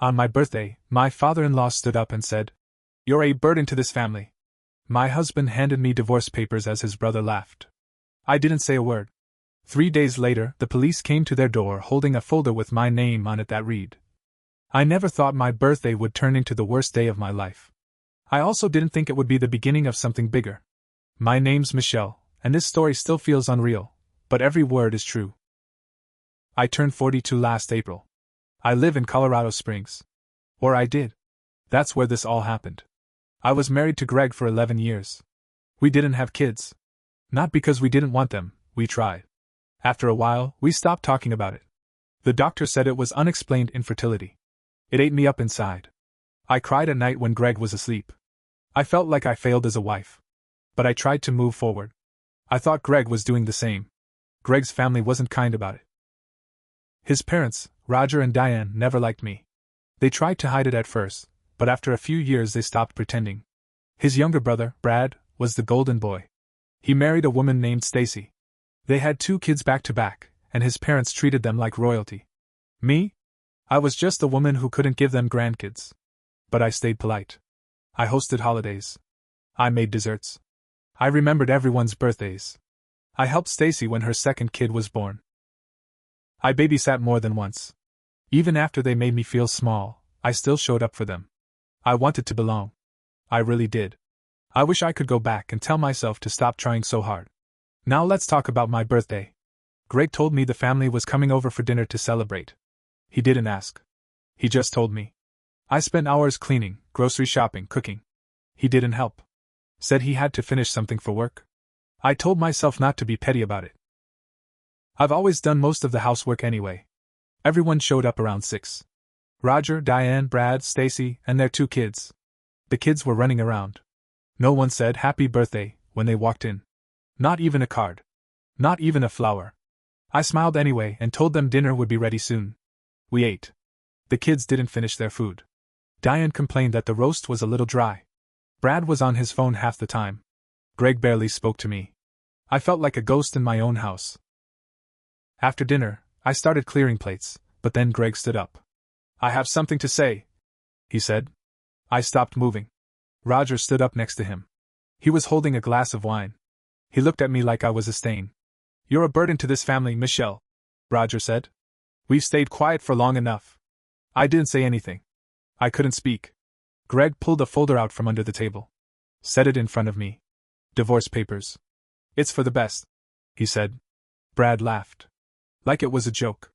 On my birthday, my father-in-law stood up and said, "You're a burden to this family." My husband handed me divorce papers as his brother laughed. I didn't say a word. 3 days later, the police came to their door holding a folder with my name on it that read, "I never thought my birthday would turn into the worst day of my life." I also didn't think it would be the beginning of something bigger. My name's Michelle, and this story still feels unreal, but every word is true. I turned 42 last April. I live in Colorado Springs. Or I did. That's where this all happened. I was married to Greg for 11 years. We didn't have kids. Not because we didn't want them, we tried. After a while, we stopped talking about it. The doctor said it was unexplained infertility. It ate me up inside. I cried at night when Greg was asleep. I felt like I failed as a wife. But I tried to move forward. I thought Greg was doing the same. Greg's family wasn't kind about it. His parents, Roger and Diane, never liked me. They tried to hide it at first, but after a few years they stopped pretending. His younger brother, Brad, was the golden boy. He married a woman named Stacy. They had 2 kids back to back, and his parents treated them like royalty. Me? I was just a woman who couldn't give them grandkids. But I stayed polite. I hosted holidays. I made desserts. I remembered everyone's birthdays. I helped Stacy when her second kid was born. I babysat more than once. Even after they made me feel small, I still showed up for them. I wanted to belong. I really did. I wish I could go back and tell myself to stop trying so hard. Now let's talk about my birthday. Greg told me the family was coming over for dinner to celebrate. He didn't ask. He just told me. I spent hours cleaning, grocery shopping, cooking. He didn't help. Said he had to finish something for work. I told myself not to be petty about it. I've always done most of the housework anyway. Everyone showed up around 6. Roger, Diane, Brad, Stacy, and their 2 kids. The kids were running around. No one said happy birthday when they walked in. Not even a card. Not even a flower. I smiled anyway and told them dinner would be ready soon. We ate. The kids didn't finish their food. Diane complained that the roast was a little dry. Brad was on his phone half the time. Greg barely spoke to me. I felt like a ghost in my own house. After dinner, I started clearing plates, but then Greg stood up. "I have something to say," he said. I stopped moving. Roger stood up next to him. He was holding a glass of wine. He looked at me like I was a stain. "You're a burden to this family, Michelle," Roger said. "We've stayed quiet for long enough." I didn't say anything. I couldn't speak. Greg pulled a folder out from under the table. Set it in front of me. "Divorce papers. It's for the best," he said. Brad laughed. Like it was a joke.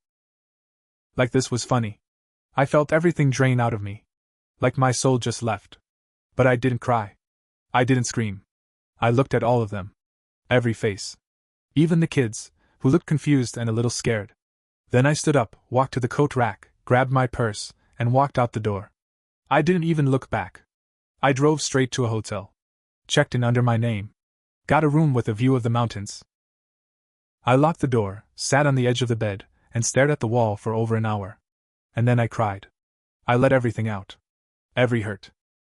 Like this was funny. I felt everything drain out of me. Like my soul just left. But I didn't cry. I didn't scream. I looked at all of them. Every face. Even the kids, who looked confused and a little scared. Then I stood up, walked to the coat rack, grabbed my purse, and walked out the door. I didn't even look back. I drove straight to a hotel. Checked in under my name. Got a room with a view of the mountains. I locked the door, sat on the edge of the bed, and stared at the wall for over an hour. And then I cried. I let everything out. Every hurt.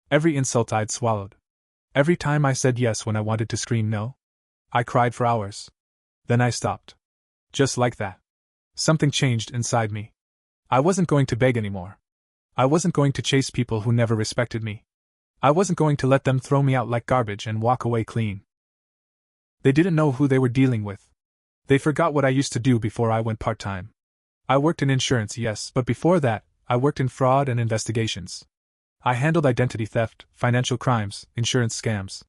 Every insult I'd swallowed. Every time I said yes when I wanted to scream no. I cried for hours. Then I stopped. Just like that. Something changed inside me. I wasn't going to beg anymore. I wasn't going to chase people who never respected me. I wasn't going to let them throw me out like garbage and walk away clean. They didn't know who they were dealing with. They forgot what I used to do before I went part-time. I worked in insurance, yes, but before that, I worked in fraud and investigations. I handled identity theft, financial crimes, insurance scams.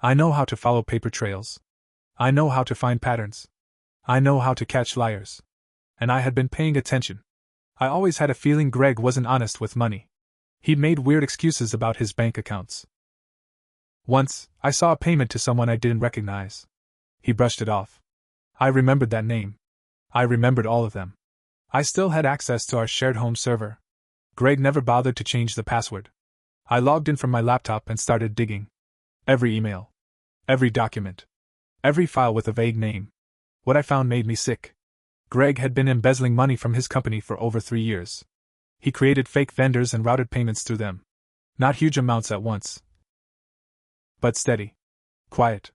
I know how to follow paper trails. I know how to find patterns. I know how to catch liars. And I had been paying attention. I always had a feeling Greg wasn't honest with money. He'd made weird excuses about his bank accounts. Once, I saw a payment to someone I didn't recognize. He brushed it off. I remembered that name. I remembered all of them. I still had access to our shared home server. Greg never bothered to change the password. I logged in from my laptop and started digging. Every email. Every document. Every file with a vague name. What I found made me sick. Greg had been embezzling money from his company for over 3 years. He created fake vendors and routed payments through them. Not huge amounts at once. But steady. Quiet.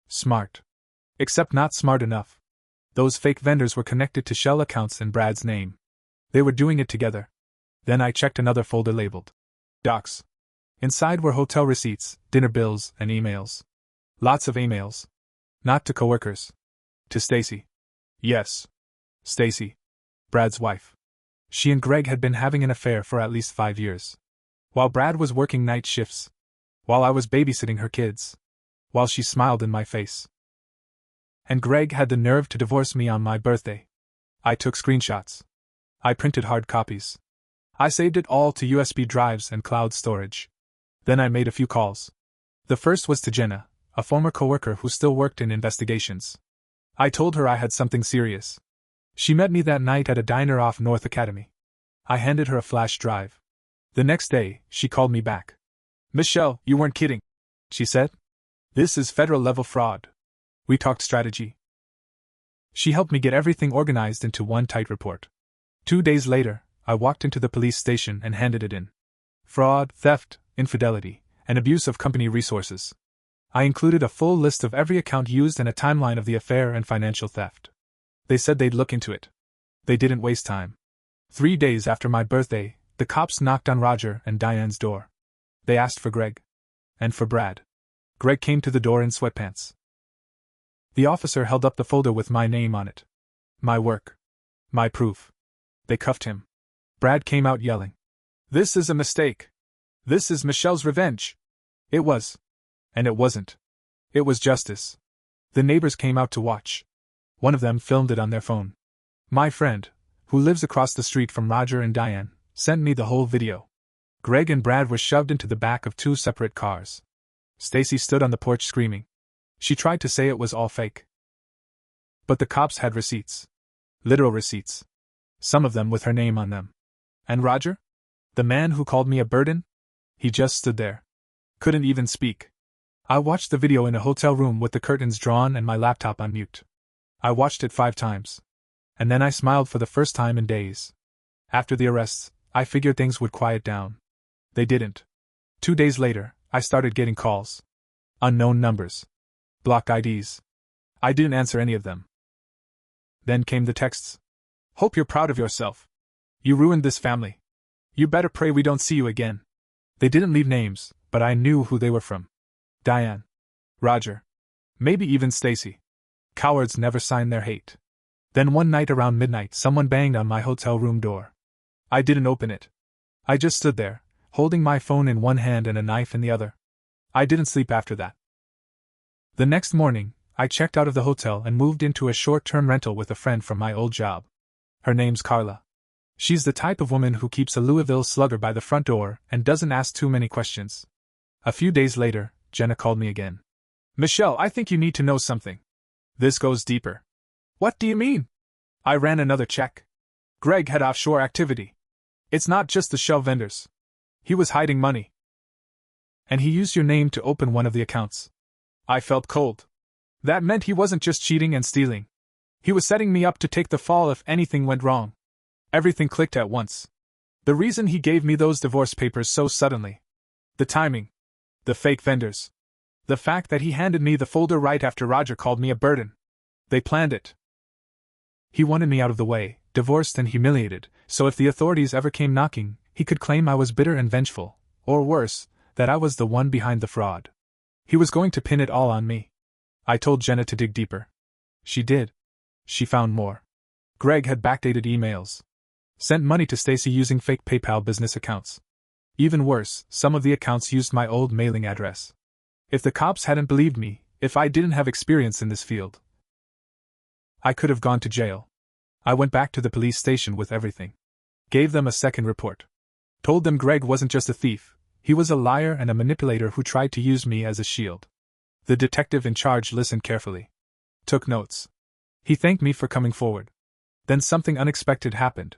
Smart. Except not smart enough. Those fake vendors were connected to shell accounts in Brad's name. They were doing it together. Then I checked another folder labeled Docs. Inside were hotel receipts, dinner bills, and emails. Lots of emails. Not to coworkers. To Stacy. Yes. Stacy. Brad's wife. She and Greg had been having an affair for at least 5 years. While Brad was working night shifts. While I was babysitting her kids. While she smiled in my face. And Greg had the nerve to divorce me on my birthday. I took screenshots. I printed hard copies. I saved it all to USB drives and cloud storage. Then I made a few calls. The first was to Jenna, a former coworker who still worked in investigations. I told her I had something serious. She met me that night at a diner off North Academy. I handed her a flash drive. The next day, she called me back. Michelle, you weren't kidding, she said. This is federal-level fraud. We talked strategy. She helped me get everything organized into one tight report. 2 days later, I walked into the police station and handed it in. Fraud, theft, infidelity, and abuse of company resources. I included a full list of every account used and a timeline of the affair and financial theft. They said they'd look into it. They didn't waste time. 3 days after my birthday, the cops knocked on Roger and Diane's door. They asked for Greg. And for Brad. Greg came to the door in sweatpants. The officer held up the folder with my name on it. My work. My proof. They cuffed him. Brad came out yelling. This is a mistake. This is Michelle's revenge. It was. And it wasn't. It was justice. The neighbors came out to watch. One of them filmed it on their phone. My friend, who lives across the street from Roger and Diane, sent me the whole video. Greg and Brad were shoved into the back of 2 separate cars. Stacy stood on the porch screaming. She tried to say it was all fake. But the cops had receipts. Literal receipts. Some of them with her name on them. And Roger? The man who called me a burden? He just stood there. Couldn't even speak. I watched the video in a hotel room with the curtains drawn and my laptop on mute. I watched it 5 times. And then I smiled for the first time in days. After the arrests, I figured things would quiet down. They didn't. 2 days later, I started getting calls. Unknown numbers. Block IDs. I didn't answer any of them. Then came the texts. Hope you're proud of yourself. You ruined this family. You better pray we don't see you again. They didn't leave names, but I knew who they were from. Diane. Roger. Maybe even Stacy. Cowards never sign their hate. Then one night around midnight someone banged on my hotel room door. I didn't open it. I just stood there, holding my phone in one hand and a knife in the other. I didn't sleep after that. The next morning, I checked out of the hotel and moved into a short-term rental with a friend from my old job. Her name's Carla. She's the type of woman who keeps a Louisville Slugger by the front door and doesn't ask too many questions. A few days later, Jenna called me again. Michelle, I think you need to know something. This goes deeper. What do you mean? I ran another check. Greg had offshore activity. It's not just the shell vendors. He was hiding money. And he used your name to open one of the accounts. I felt cold. That meant he wasn't just cheating and stealing. He was setting me up to take the fall if anything went wrong. Everything clicked at once. The reason he gave me those divorce papers so suddenly. The timing. The fake vendors. The fact that he handed me the folder right after Roger called me a burden. They planned it. He wanted me out of the way, divorced and humiliated, so if the authorities ever came knocking, he could claim I was bitter and vengeful, or worse, that I was the one behind the fraud. He was going to pin it all on me. I told Jenna to dig deeper. She did. She found more. Greg had backdated emails. Sent money to Stacy using fake PayPal business accounts. Even worse, some of the accounts used my old mailing address. If the cops hadn't believed me, if I didn't have experience in this field, I could have gone to jail. I went back to the police station with everything. Gave them a second report. Told them Greg wasn't just a thief, he was a liar and a manipulator who tried to use me as a shield. The detective in charge listened carefully. Took notes. He thanked me for coming forward. Then something unexpected happened.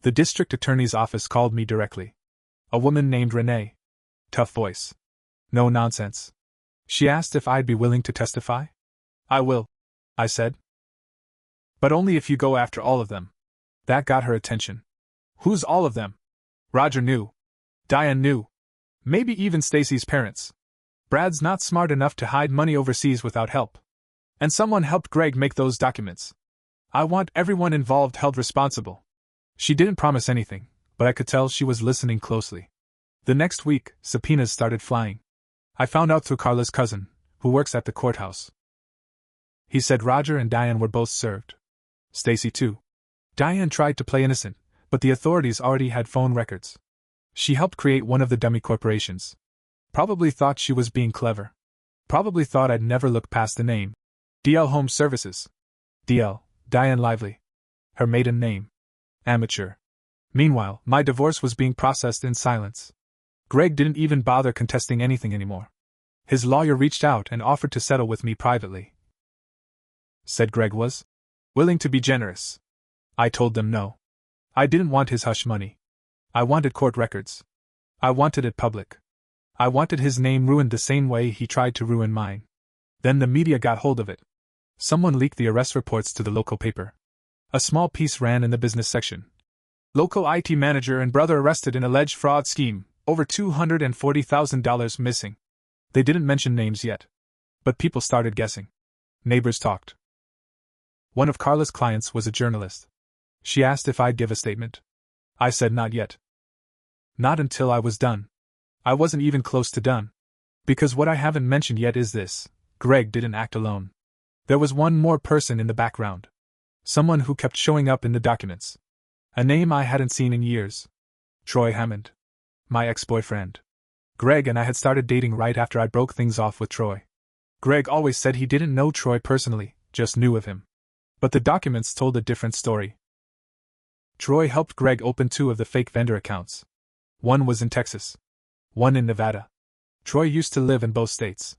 The district attorney's office called me directly. A woman named Renee. Tough voice. No nonsense. She asked if I'd be willing to testify. I will, I said. But only if you go after all of them. That got her attention. Who's all of them? Roger knew. Diane knew. Maybe even Stacy's parents. Brad's not smart enough to hide money overseas without help. And someone helped Greg make those documents. I want everyone involved held responsible. She didn't promise anything, but I could tell she was listening closely. The next week, subpoenas started flying. I found out through Carla's cousin, who works at the courthouse. He said Roger and Diane were both served. Stacy too. Diane tried to play innocent, but the authorities already had phone records. She helped create one of the dummy corporations. Probably thought she was being clever. Probably thought I'd never look past the name. DL Home Services. DL, Diane Lively. Her maiden name. Amateur. Meanwhile, my divorce was being processed in silence. Greg didn't even bother contesting anything anymore. His lawyer reached out and offered to settle with me privately. Said Greg was willing to be generous. I told them no. I didn't want his hush money. I wanted court records. I wanted it public. I wanted his name ruined the same way he tried to ruin mine. Then the media got hold of it. Someone leaked the arrest reports to the local paper. A small piece ran in the business section. Local IT manager and brother arrested in alleged fraud scheme, over $240,000 missing. They didn't mention names yet. But people started guessing. Neighbors talked. One of Carla's clients was a journalist. She asked if I'd give a statement. I said not yet. Not until I was done. I wasn't even close to done. Because what I haven't mentioned yet is this: Greg didn't act alone. There was one more person in the background. Someone who kept showing up in the documents. A name I hadn't seen in years. Troy Hammond. My ex-boyfriend. Greg and I had started dating right after I broke things off with Troy. Greg always said he didn't know Troy personally, just knew of him. But the documents told a different story. Troy helped Greg open 2 of the fake vendor accounts. One was in Texas. One in Nevada. Troy used to live in both states.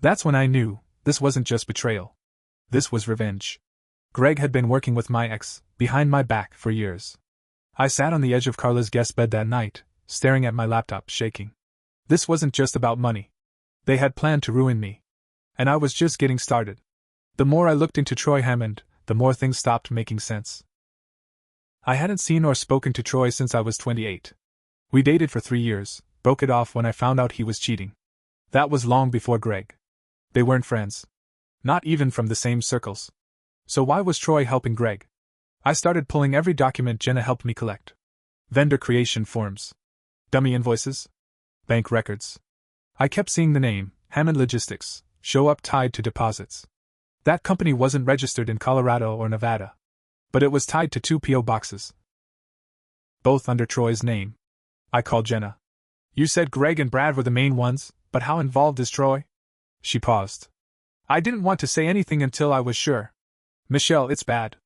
That's when I knew this wasn't just betrayal. This was revenge. Greg had been working with my ex, behind my back, for years. I sat on the edge of Carla's guest bed that night, staring at my laptop, shaking. This wasn't just about money. They had planned to ruin me. And I was just getting started. The more I looked into Troy Hammond, the more things stopped making sense. I hadn't seen or spoken to Troy since I was 28. We dated for 3 years, broke it off when I found out he was cheating. That was long before Greg. They weren't friends. Not even from the same circles. So why was Troy helping Greg? I started pulling every document Jenna helped me collect. Vendor creation forms. Dummy invoices. Bank records. I kept seeing the name, Hammond Logistics, show up tied to deposits. That company wasn't registered in Colorado or Nevada. But it was tied to 2 P.O. boxes. Both under Troy's name. I called Jenna. You said Greg and Brad were the main ones, but how involved is Troy? She paused. I didn't want to say anything until I was sure. Michelle, it's bad.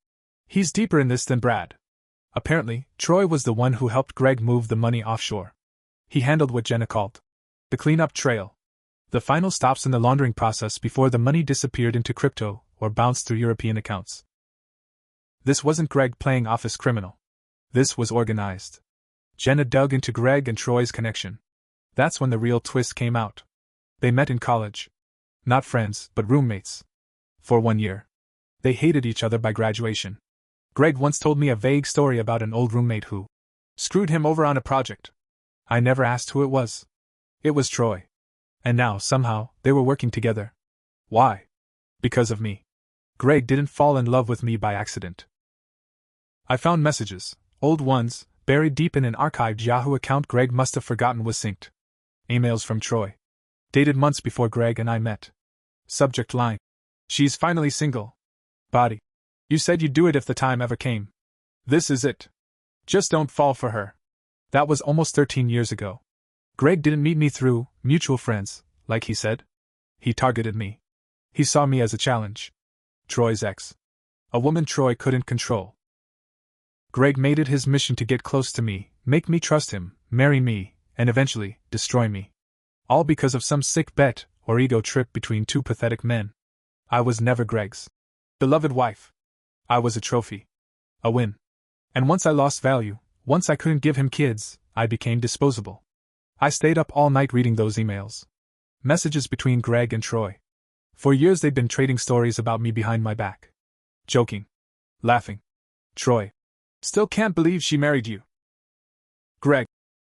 He's deeper in this than Brad. Apparently, Troy was the one who helped Greg move the money offshore. He handled what Jenna called the cleanup trail. The final stops in the laundering process before the money disappeared into crypto or bounced through European accounts. This wasn't Greg playing office criminal. This was organized. Jenna dug into Greg and Troy's connection. That's when the real twist came out. They met in college. Not friends, but roommates. For 1 year. They hated each other by graduation. Greg once told me a vague story about an old roommate who screwed him over on a project. I never asked who it was. It was Troy. And now, somehow, they were working together. Why? Because of me. Greg didn't fall in love with me by accident. I found messages, old ones, buried deep in an archived Yahoo account Greg must have forgotten was synced. Emails from Troy. Dated months before Greg and I met. Subject line: she's finally single. Body: you said you'd do it if the time ever came. This is it. Just don't fall for her. That was almost 13 years ago. Greg didn't meet me through mutual friends, like he said. He targeted me. He saw me as a challenge. Troy's ex. A woman Troy couldn't control. Greg made it his mission to get close to me, make me trust him, marry me, and eventually, destroy me. All because of some sick bet or ego trip between 2 pathetic men. I was never Greg's beloved wife. I was a trophy. A win. And once I lost value, once I couldn't give him kids, I became disposable. I stayed up all night reading those emails. Messages between Greg and Troy. For years they'd been trading stories about me behind my back. Joking. Laughing. Troy: still can't believe she married you. Greg: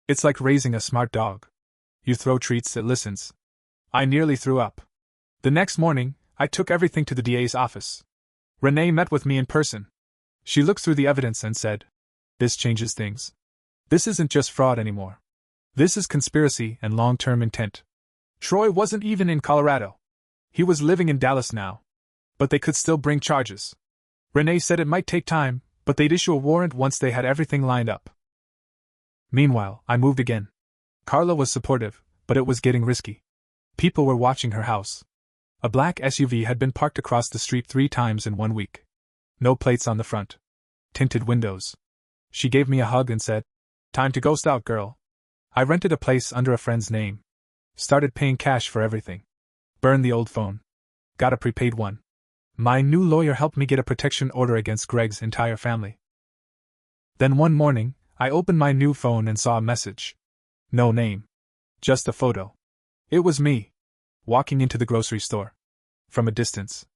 it's like raising a smart dog. You throw treats, it listens. I nearly threw up. The next morning, I took everything to the DA's office. Renee met with me in person. She looked through the evidence and said, "This changes things." This isn't just fraud anymore. This is conspiracy and long-term intent. Troy wasn't even in Colorado. He was living in Dallas now. But they could still bring charges. Renee said it might take time, but they'd issue a warrant once they had everything lined up. Meanwhile, I moved again. Carla was supportive, but it was getting risky. People were watching her house. A black SUV had been parked across the street 3 times in 1 week. No plates on the front. Tinted windows. She gave me a hug and said, "Time to ghost out, girl." I rented a place under a friend's name. Started paying cash for everything. Burned the old phone. Got a prepaid one. My new lawyer helped me get a protection order against Greg's entire family. Then one morning, I opened my new phone and saw a message. No name. Just a photo. It was me. Walking into the grocery store. From a distance.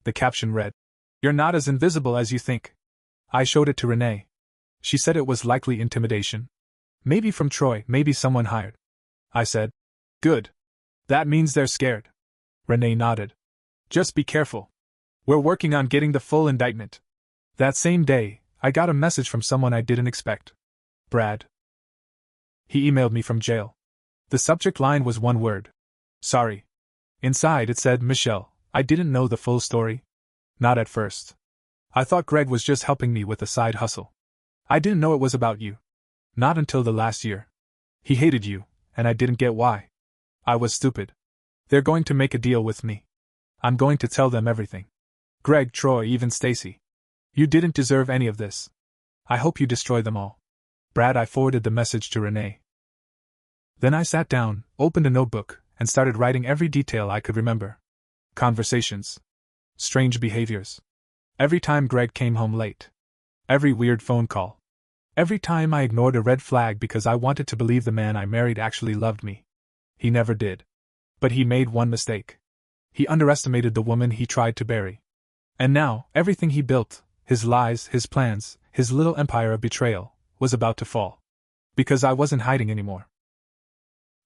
The caption read, "You're not as invisible as you think." I showed it to Renee. She said it was likely intimidation. Maybe from Troy, maybe someone hired. I said, "Good. That means they're scared." Renee nodded. "Just be careful. We're working on getting the full indictment." That same day, I got a message from someone I didn't expect. Brad. He emailed me from jail. The subject line was one word. Sorry. Inside it said, "Michelle, I didn't know the full story." Not at first. I thought Greg was just helping me with a side hustle. I didn't know it was about you. Not until the last year. He hated you, and I didn't get why. I was stupid. They're going to make a deal with me. I'm going to tell them everything. Greg, Troy, even Stacy. You didn't deserve any of this. I hope you destroy them all. Brad. I forwarded the message to Renee. Then I sat down, opened a notebook, and started writing every detail I could remember. Conversations. Strange behaviors. Every time Greg came home late. Every weird phone call. Every time I ignored a red flag because I wanted to believe the man I married actually loved me. He never did. But he made one mistake. He underestimated the woman he tried to bury. And now, everything he built, his lies, his plans, his little empire of betrayal, was about to fall. Because I wasn't hiding anymore.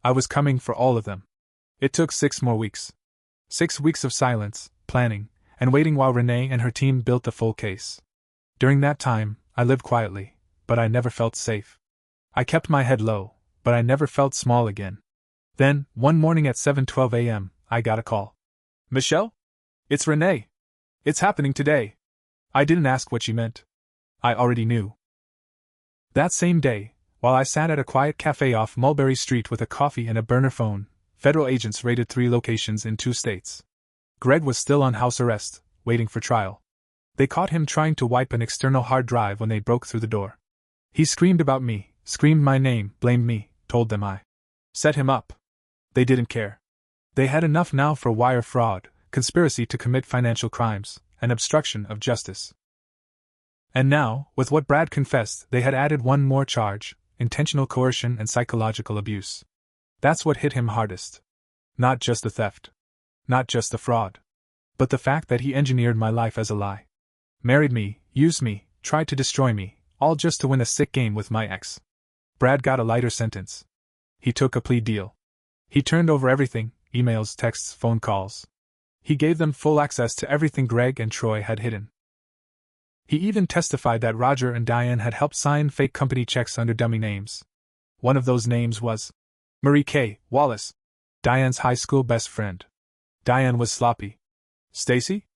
I was coming for all of them. It took 6 more weeks. 6 weeks of silence, planning, and waiting while Renee and her team built the full case. During that time, I lived quietly, but I never felt safe. I kept my head low, but I never felt small again. Then, one morning at 7:12 a.m., I got a call. "Michelle? It's Renee. It's happening today." I didn't ask what she meant. I already knew. That same day, while I sat at a quiet cafe off Mulberry Street with a coffee and a burner phone, federal agents raided 3 locations in 2 states. Greg was still on house arrest, waiting for trial. They caught him trying to wipe an external hard drive when they broke through the door. He screamed about me, screamed my name, blamed me, told them I set him up. They didn't care. They had enough now for wire fraud, conspiracy to commit financial crimes, and obstruction of justice. And now, with what Brad confessed, they had added one more charge: intentional coercion and psychological abuse. That's what hit him hardest. Not just the theft. Not just the fraud. But the fact that he engineered my life as a lie. Married me, used me, tried to destroy me, all just to win a sick game with my ex. Brad got a lighter sentence. He took a plea deal. He turned over everything: emails, texts, phone calls. He gave them full access to everything Greg and Troy had hidden. He even testified that Roger and Diane had helped sign fake company checks under dummy names. One of those names was Marie K. Wallace, Diane's high school best friend. Diane was sloppy. Stacy?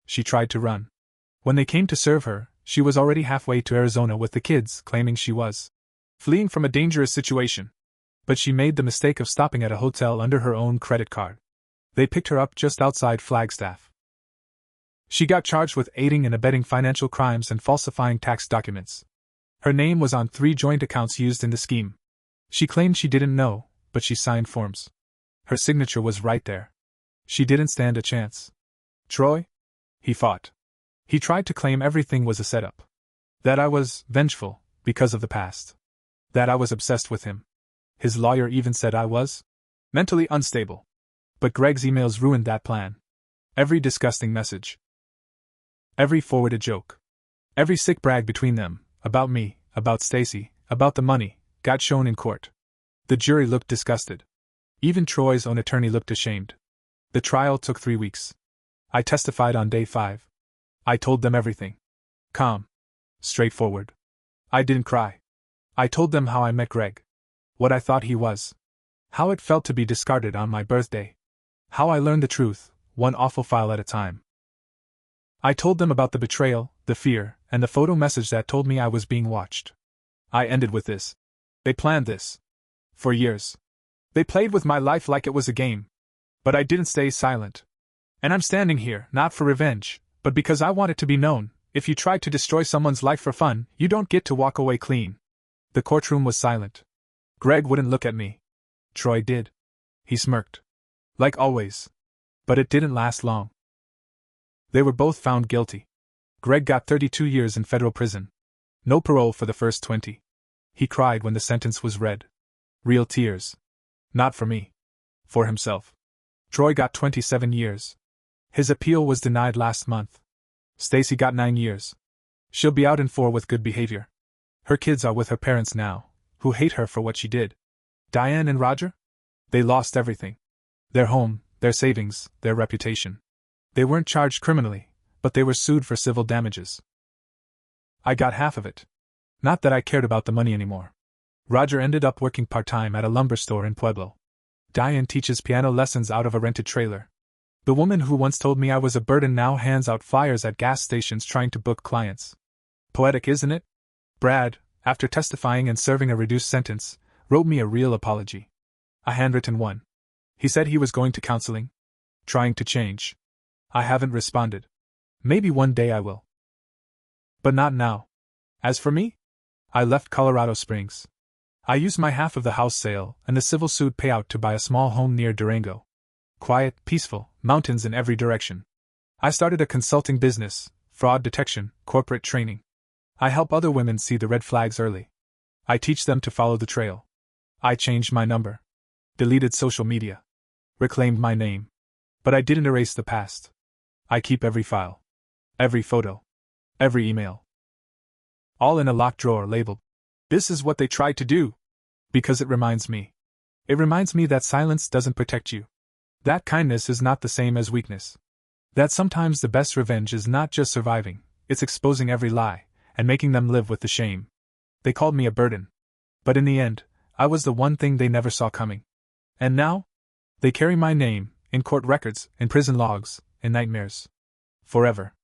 She tried to run. When they came to serve her, she was already halfway to Arizona with the kids, claiming she was fleeing from a dangerous situation. But she made the mistake of stopping at a hotel under her own credit card. They picked her up just outside Flagstaff. She got charged with aiding and abetting financial crimes and falsifying tax documents. Her name was on 3 joint accounts used in the scheme. She claimed she didn't know, but she signed forms. Her signature was right there. She didn't stand a chance. Troy? He fought. He tried to claim everything was a setup. That I was vengeful, because of the past. That I was obsessed with him. His lawyer even said I was mentally unstable. But Greg's emails ruined that plan. Every disgusting message. Every forwarded joke. Every sick brag between them, about me, about Stacy, about the money, got shown in court. The jury looked disgusted. Even Troy's own attorney looked ashamed. The trial took 3 weeks. I testified on day 5. I told them everything. Calm. Straightforward. I didn't cry. I told them how I met Greg. What I thought he was. How it felt to be discarded on my birthday. How I learned the truth, one awful file at a time. I told them about the betrayal, the fear, and the photo message that told me I was being watched. I ended with this. They planned this. For years. They played with my life like it was a game. But I didn't stay silent. And I'm standing here, not for revenge, but because I want it to be known, if you try to destroy someone's life for fun, you don't get to walk away clean. The courtroom was silent. Greg wouldn't look at me. Troy did. He smirked. Like always. But it didn't last long. They were both found guilty. Greg got 32 years in federal prison. No parole for the first 20. He cried when the sentence was read. Real tears. Not for me. For himself. Troy got 27 years. His appeal was denied last month. Stacy got 9 years. She'll be out in 4 with good behavior. Her kids are with her parents now, who hate her for what she did. Diane and Roger? They lost everything. Their home, their savings, their reputation. They weren't charged criminally, but they were sued for civil damages. I got half of it. Not that I cared about the money anymore. Roger ended up working part-time at a lumber store in Pueblo. Diane teaches piano lessons out of a rented trailer. The woman who once told me I was a burden now hands out flyers at gas stations trying to book clients. Poetic, isn't it? Brad, after testifying and serving a reduced sentence, wrote me a real apology. A handwritten one. He said he was going to counseling. Trying to change. I haven't responded. Maybe one day I will. But not now. As for me? I left Colorado Springs. I used my half of the house sale and the civil suit payout to buy a small home near Durango. Quiet, peaceful, mountains in every direction. I started a consulting business, fraud detection, corporate training. I help other women see the red flags early. I teach them to follow the trail. I changed my number. Deleted social media. Reclaimed my name. But I didn't erase the past. I keep every file. Every photo. Every email. All in a locked drawer labeled. This is what they tried to do. Because it reminds me. It reminds me that silence doesn't protect you. That kindness is not the same as weakness. That sometimes the best revenge is not just surviving, it's exposing every lie, and making them live with the shame. They called me a burden. But in the end, I was the one thing they never saw coming. And now? They carry my name, in court records, in prison logs, in nightmares. Forever.